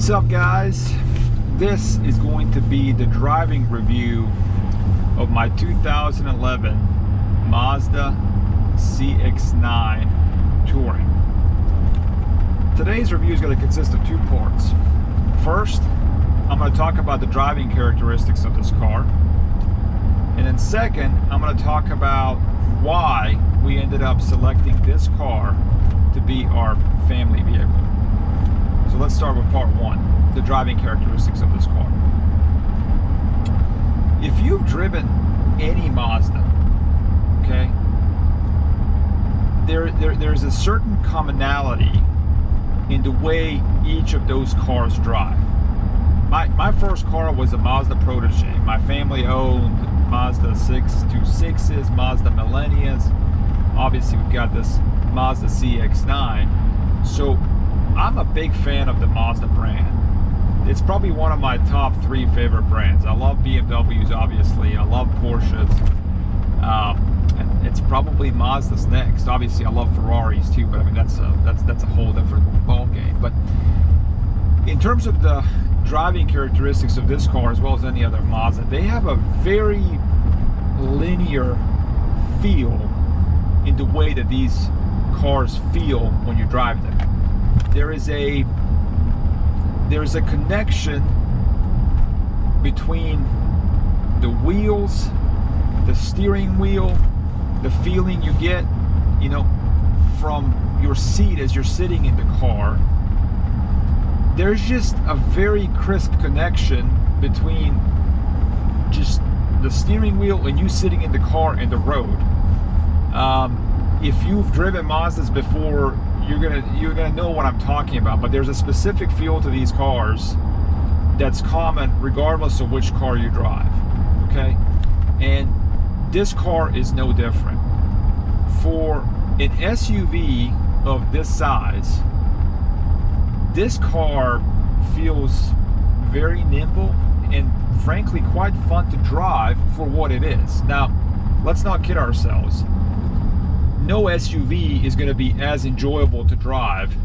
What's up, guys? This is going to be the driving review of my 2011 Mazda CX-9 Touring. Today's review is going to consist of two parts. First, I'm going to talk about the driving characteristics of this car. And then second, I'm going to talk about why we ended up selecting this car to be our family vehicle. So let's start with part one, the driving characteristics of this car. If you've driven any Mazda, okay, there's a certain commonality in the way each of those cars drive. My first car was a Mazda Protege. My family owned Mazda 626s, Mazda Millennias. Obviously, we've got this Mazda CX-9. So I'm a big fan of the Mazda brand. It's probably one of my top three favorite brands. I love BMWs, obviously. I love Porsches. And it's probably Mazda's next. Obviously, I love Ferraris too, but I mean that's a whole different ball game. But in terms of the driving characteristics of this car, as well as any other Mazda, they have a very linear feel in the way that these cars feel when you drive them. There's a connection between the wheels, the steering wheel, the feeling you get, you know, from your seat as you're sitting in the car. There's just a very crisp connection between just the steering wheel and you sitting in the car and the road. If you've driven Mazdas before, you're gonna know what I'm talking about. But there's a specific feel to these cars that's common regardless of which car you drive. Okay, and this car is no different. For an SUV of this size, this car feels very nimble and frankly quite fun to drive for what it is. Now, let's not kid ourselves. No SUV is going to be as enjoyable to drive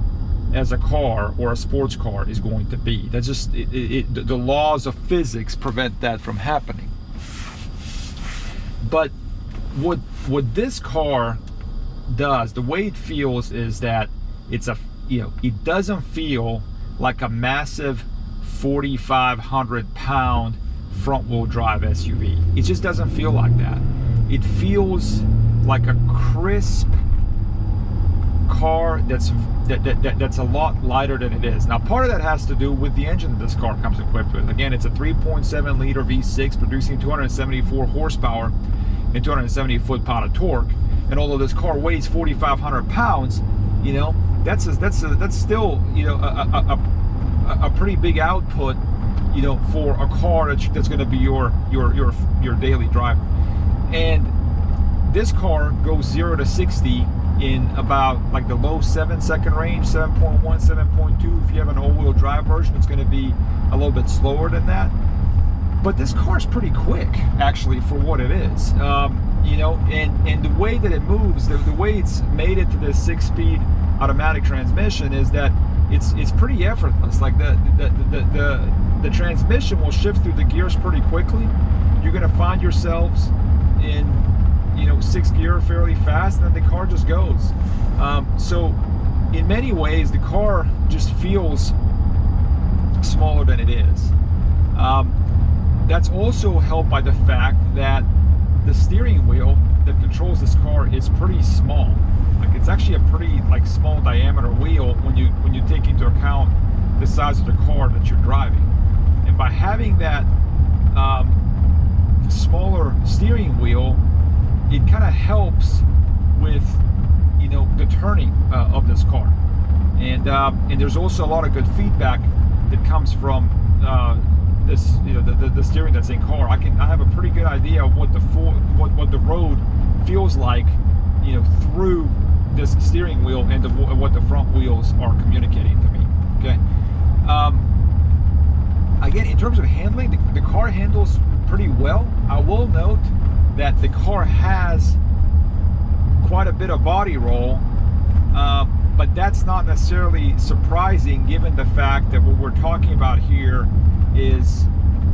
as a car or a sports car is going to be. That's just the laws of physics prevent that from happening. But what this car does, the way it feels, is that it doesn't feel like a massive 4,500 pound front wheel drive SUV. It just doesn't feel like that. It feels like a crisp car that's a lot lighter than it is. Now, part of that has to do with the engine that this car comes equipped with. Again, it's a 3.7 liter V6 producing 274 horsepower and 270 foot-pound of torque. And although this car weighs 4,500 pounds, you know, that's still, you know, a pretty big output, you know, for a car that's going to be your daily driver. And this car goes 0 to 60 in about like the low 7-second range, 7.1, 7.2. If you have an all-wheel drive version, it's going to be a little bit slower than that. But this car's pretty quick, actually, for what it is. You know, and the way that it moves, the way it's made it to this 6-speed automatic transmission is that it's pretty effortless. Like the transmission will shift through the gears pretty quickly. You're going to find yourselves in, you know, 6th gear fairly fast, and then the car just goes. So in many ways, the car just feels smaller than it is. That's also helped by the fact that the steering wheel that controls this car is pretty small. Like, it's actually a pretty small diameter wheel when you take into account the size of the car that you're driving. And by having that smaller steering wheel, it kind of helps with, you know, the turning of this car. And there's also a lot of good feedback that comes from this, you know, the steering that's in car. I have a pretty good idea of what the road feels like, you know, through this steering wheel and what the front wheels are communicating to me. Okay. Again, in terms of handling, the car handles pretty well. I will note that the car has quite a bit of body roll But that's not necessarily surprising, given the fact that what we're talking about here is,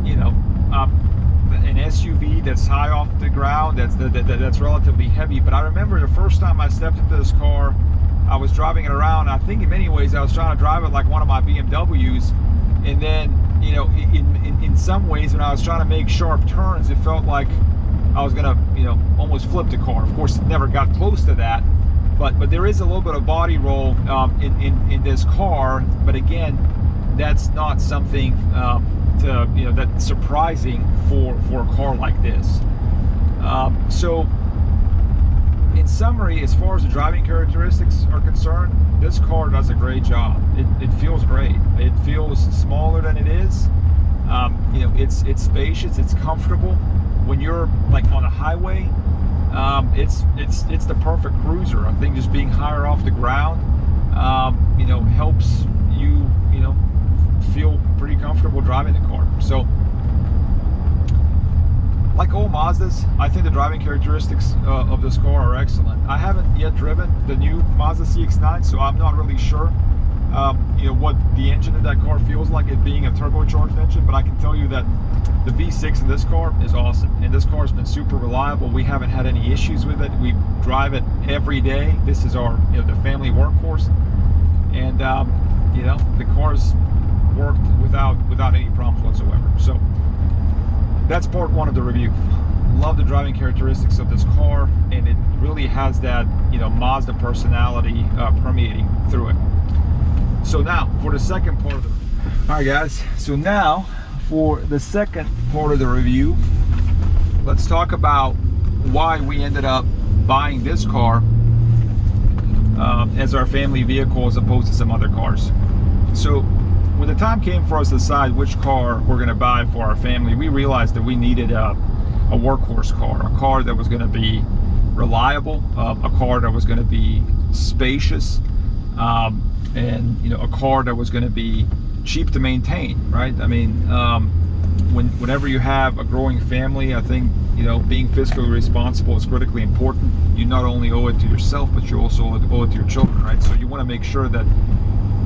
you know, an SUV that's high off the ground, that's relatively heavy. But I remember the first time I stepped into this car, I was driving it around. I think in many ways I was trying to drive it like one of my BMWs, and then, you know, in some ways when I was trying to make sharp turns, it felt like I was gonna, you know, almost flip the car. Of course, it never got close to that, but there is a little bit of body roll in this car. But again, that's not something to, you know, that's surprising for a car like this. So in summary, as far as the driving characteristics are concerned, this car does a great job. It feels great. It feels smaller than it is. You know, it's spacious, it's comfortable. When you're like on a highway, it's the perfect cruiser. I think just being higher off the ground, you know, helps you, you know, feel pretty comfortable driving the car. So, like all Mazdas, I think the driving characteristics of this car are excellent. I haven't yet driven the new Mazda CX-9, so I'm not really sure, you know, what the engine in that car feels like, it being a turbocharged engine. But I can tell you that the V6 in this car is awesome, and this car has been super reliable. We haven't had any issues with it. We drive it every day. This is our, you know, the family workhorse, and you know, the car's worked without any problems whatsoever. So that's part one of the review. Love the driving characteristics of this car, and it really has that, you know, Mazda personality permeating through it. So now for the second part of the, all right guys, so now for the second part of the review, let's talk about why we ended up buying this car as our family vehicle as opposed to some other cars. So when the time came for us to decide which car we're going to buy for our family, we realized that we needed a workhorse car, a car that was going to be reliable, a car that was going to be spacious, and, you know, a car that was going to be cheap to maintain, right? I mean, whenever you have a growing family, I think, you know, being fiscally responsible is critically important. You not only owe it to yourself, but you also owe it to your children, right? So you want to make sure that,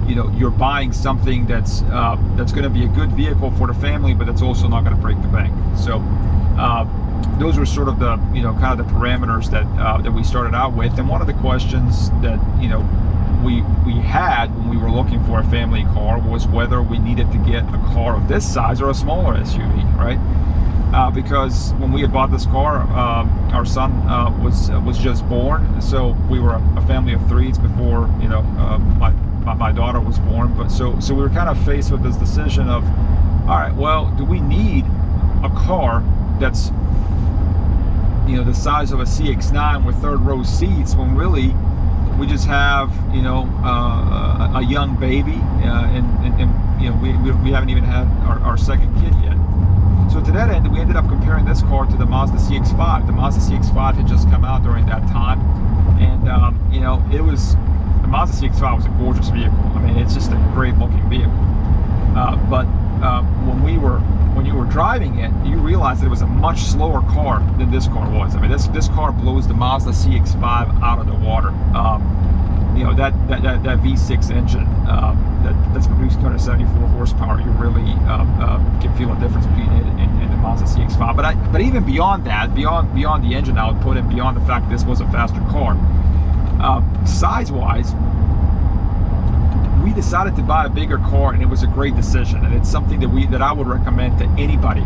you know, you're buying something that's going to be a good vehicle for the family, but that's also not going to break the bank. So those were sort of the, you know, kind of the parameters that we started out with. And one of the questions that, you know, we had when we were looking for a family car was whether we needed to get a car of this size or a smaller SUV, right? Because when we had bought this car, our son was just born, so we were a family of threes before, you know, my daughter was born. But so we were kind of faced with this decision of, all right, well, do we need a car that's, you know, the size of a CX-9 with third row seats, when really we just have, you know, a young baby, and you know, we haven't even had our second kid yet. So to that end, we ended up comparing this car to the Mazda CX-5. The Mazda CX-5 had just come out during that time, and you know, it was, the Mazda CX-5 was a gorgeous vehicle. I mean, it's just a great looking vehicle. But when you were driving it, you realized that it was a much slower car than this car was. I mean, this car blows the Mazda CX-5 out of the water. You know, that V6 engine that's producing 274 horsepower, you really can feel a difference between it and the Mazda CX-5. But even beyond that, beyond the engine output, and beyond the fact that this was a faster car, size-wise, we decided to buy a bigger car, and it was a great decision. And it's something that I would recommend to anybody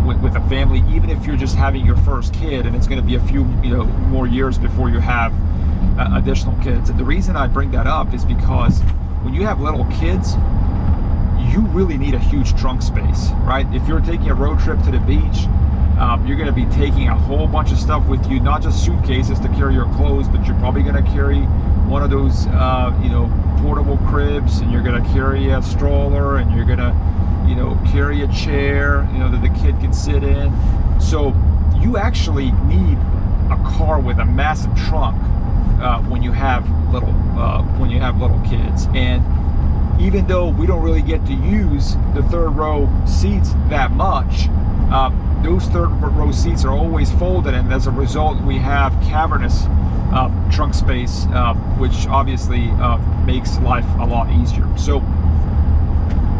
with a family, even if you're just having your first kid, and it's going to be a few, you know, more years before you have additional kids. And the reason I bring that up is because when you have little kids, you really need a huge trunk space, right? If you're taking a road trip to the beach, you're going to be taking a whole bunch of stuff with you, not just suitcases to carry your clothes, but you're probably going to carry one of those, you know, portable cribs, and you're going to carry a stroller, and you're going to, you know, carry a chair, you know, that the kid can sit in. So you actually need a car with a massive trunk when you have little kids. And even though we don't really get to use the third row seats that much, those third row seats are always folded, and as a result we have cavernous trunk space, which obviously makes life a lot easier. So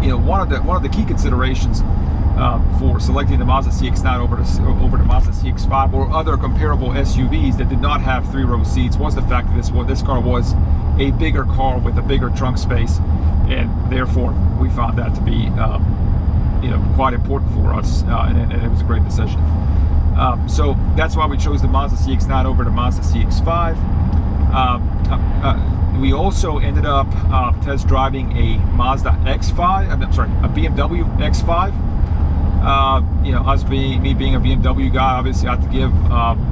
one of the key considerations for selecting the Mazda CX-9 over the Mazda CX-5 or other comparable SUVs that did not have 3-row seats was the fact that this car was a bigger car with a bigger trunk space, and therefore we found that to be quite important for us, and it was a great decision. So that's why we chose the Mazda CX-9 over the Mazda CX-5. We also ended up test driving a Mazda X5. I'm sorry, a BMW X5. Me being a BMW guy, obviously I had to give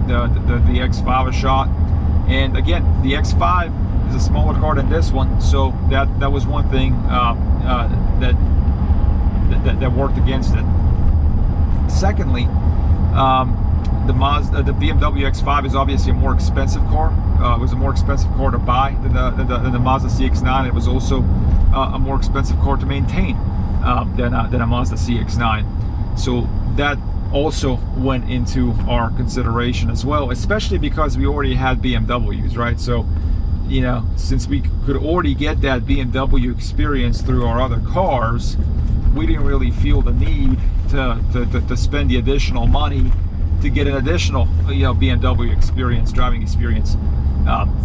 the X5 a shot. And again, the X5 is a smaller car than this one, so that was one thing that worked against it. Secondly, the BMW X5 is obviously a more expensive car. It was a more expensive car to buy than the Mazda CX-9. It was also a more expensive car to maintain than a Mazda CX-9. So that also went into our consideration as well, especially because we already had BMWs, right? So, since we could already get that BMW experience through our other cars, we didn't really feel the need to spend the additional money to get an additional BMW experience, driving experience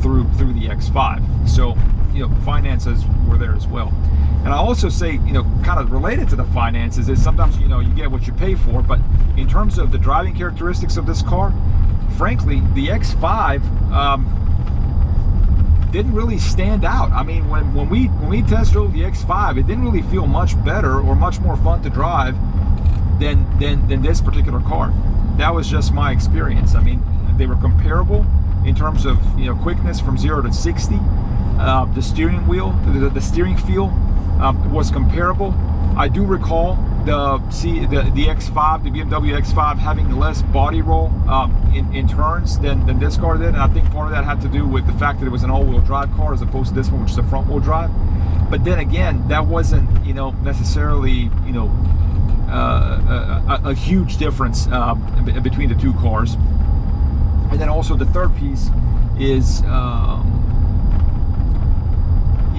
through the X5. So finances were there as well. And I also say, kind of related to the finances is sometimes you get what you pay for, but in terms of the driving characteristics of this car, frankly, the X5 didn't really stand out. I mean, when we test drove the X5, it didn't really feel much better or much more fun to drive than this particular car. That was just my experience. I mean, they were comparable in terms of quickness from 0 to 60. The steering wheel, the steering feel was comparable. I do recall the X5, the BMW X5, having less body roll in turns than this car did, and I think part of that had to do with the fact that it was an all-wheel drive car as opposed to this one, which is a front-wheel drive. But then again, that wasn't necessarily a huge difference between the two cars. And then also the third piece is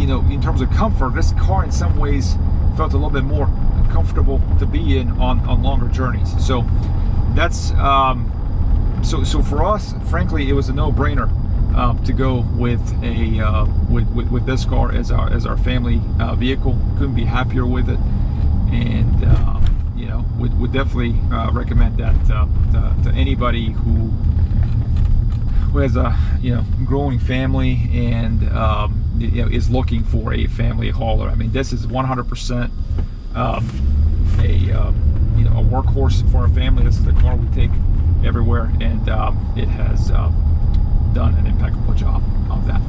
in terms of comfort, this car in some ways felt a little bit more comfortable to be in on longer journeys. So that's so for us, frankly, it was a no-brainer to go with with this car as our family vehicle. Couldn't be happier with it, and would definitely recommend that to anybody who has a growing family and is looking for a family hauler. I mean, this is 100% a workhorse for our family. This is the car we take everywhere, and it has done an impeccable job of that.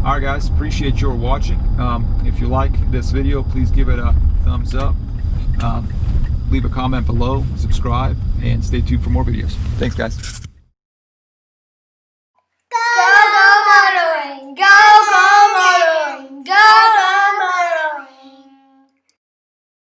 All right, guys, appreciate your watching. If you like this video, please give it a thumbs up. Leave a comment below, subscribe, and stay tuned for more videos. Thanks, guys.